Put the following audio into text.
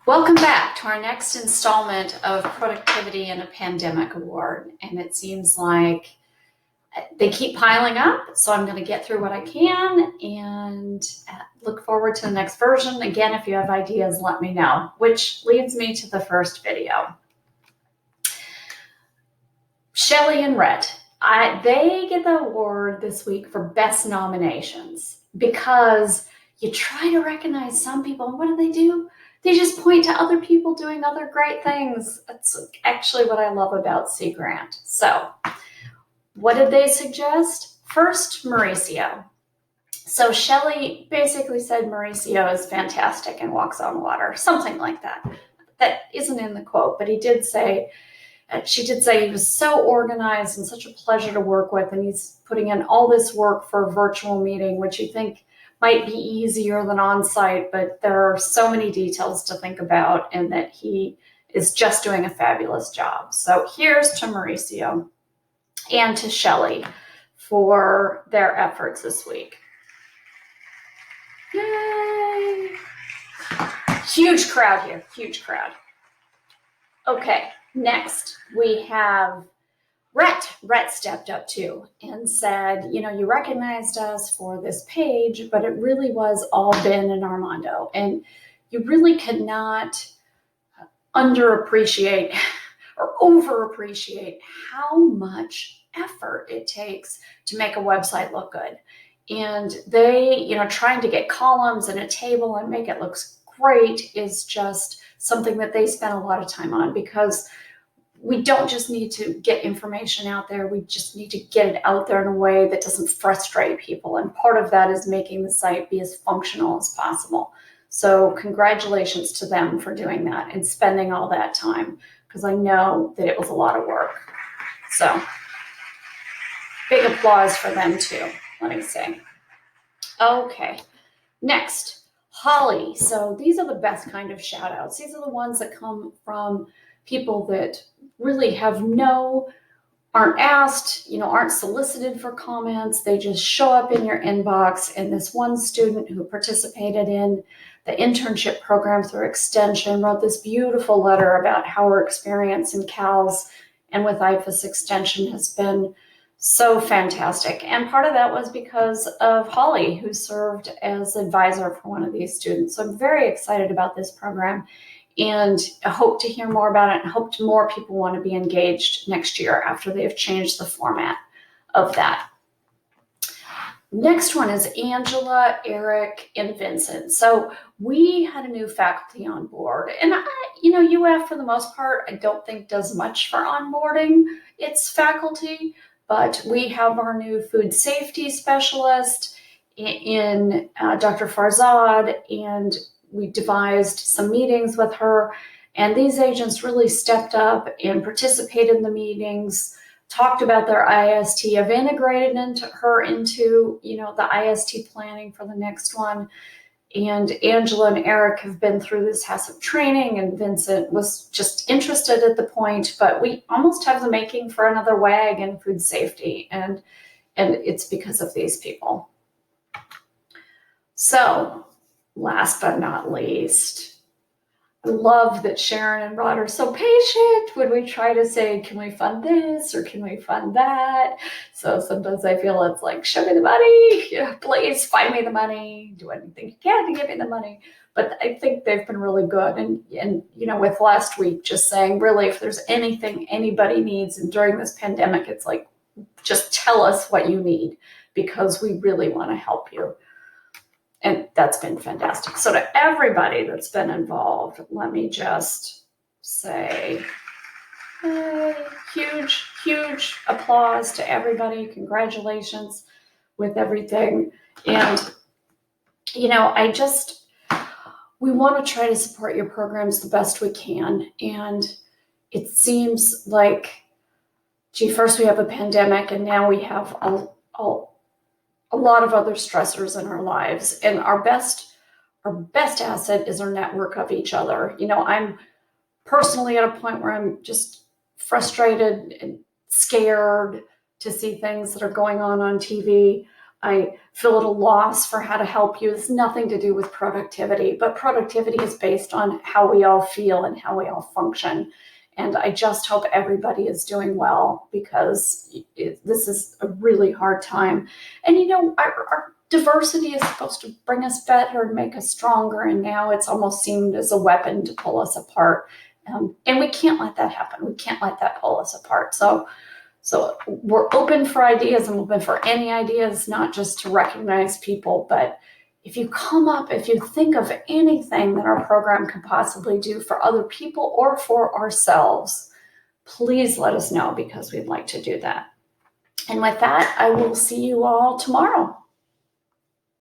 Welcome back to our next installment of Productivity in a Pandemic Award. And it seems like they keep piling up, so I'm going to get through what I can and look forward to the next version. Again, if you have ideas, let me know, which leads me to the first video. Shelly and Rhett, they get the award this week for best nominations because you try to recognize some people, and what do? They just point to other people doing other great things. That's actually what I love about Sea Grant. So, what did they suggest? First, Mauricio. So Shelly basically said Mauricio is fantastic and walks on water, something like that. That isn't in the quote, but she did say he was so organized and such a pleasure to work with, and he's putting in all this work for a virtual meeting, which you think might be easier than on-site, but there are so many details to think about, and that he is just doing a fabulous job. So here's to Mauricio and to Shelly for their efforts this week. Yay! Huge crowd here, huge crowd. Okay, next we have Rhett. Rhett stepped up too and said, you recognized us for this page, but it really was all Ben and Armando. And you really could not underappreciate or overappreciate how much effort it takes to make a website look good. And they, trying to get columns and a table and make it look great is just something that they spend a lot of time on, because we don't just need to get information out there, we just need to get it out there in a way that doesn't frustrate people. And part of that is making the site be as functional as possible. So congratulations to them for doing that and spending all that time, because I know that it was a lot of work. So big applause for them too, let me say. Okay, next, Holly. So these are the best kind of shout outs. These are the ones that come from people that really aren't asked, aren't solicited for comments. They just show up in your inbox. And this one student who participated in the internship program through Extension wrote this beautiful letter about how her experience in CALS and with IFAS Extension has been so fantastic. And part of that was because of Holly, who served as advisor for one of these students. So I'm very excited about this program, and I hope to hear more about it, and hope more people want to be engaged next year after they've changed the format of that. Next one is Angela, Eric, and Vincent. So we had a new faculty on board, and UF for the most part, I don't think does much for onboarding its faculty, but we have our new food safety specialist in Dr. Farzad, and we devised some meetings with her, and these agents really stepped up and participated in the meetings, talked about their IST. I've integrated her into the IST planning for the next one. And Angela and Eric have been through this HACCP training, and Vincent was just interested at the point, but we almost have the making for another WAG in food safety, and it's because of these people. So, last but not least, I love that Sharon and Rod are so patient when we try to say, can we fund this or can we fund that? So sometimes I feel it's like, show me the money, please find me the money, do anything you can to give me the money. But I think they've been really good. And with last week, just saying, really, if there's anything anybody needs, and during this pandemic, it's like, just tell us what you need, because we really want to help you. And that's been fantastic. So to everybody that's been involved, let me just say huge, huge applause to everybody. Congratulations with everything. And, we want to try to support your programs the best we can. And it seems like, first we have a pandemic, and now we have a lot of other stressors in our lives, and our best asset is our network of each other. I'm personally at a point where I'm just frustrated and scared to see things that are going on TV. I feel at a loss for how to help you. It's nothing to do with productivity, but productivity is based on how we all feel and how we all function. And I just hope everybody is doing well, because this is a really hard time. And our diversity is supposed to bring us better and make us stronger. And now it's almost seemed as a weapon to pull us apart. And we can't let that happen. We can't let that pull us apart. So we're open for ideas, and open for any ideas, not just to recognize people, but if you think of anything that our program could possibly do for other people or for ourselves, please let us know, because we'd like to do that. And with that, I will see you all tomorrow.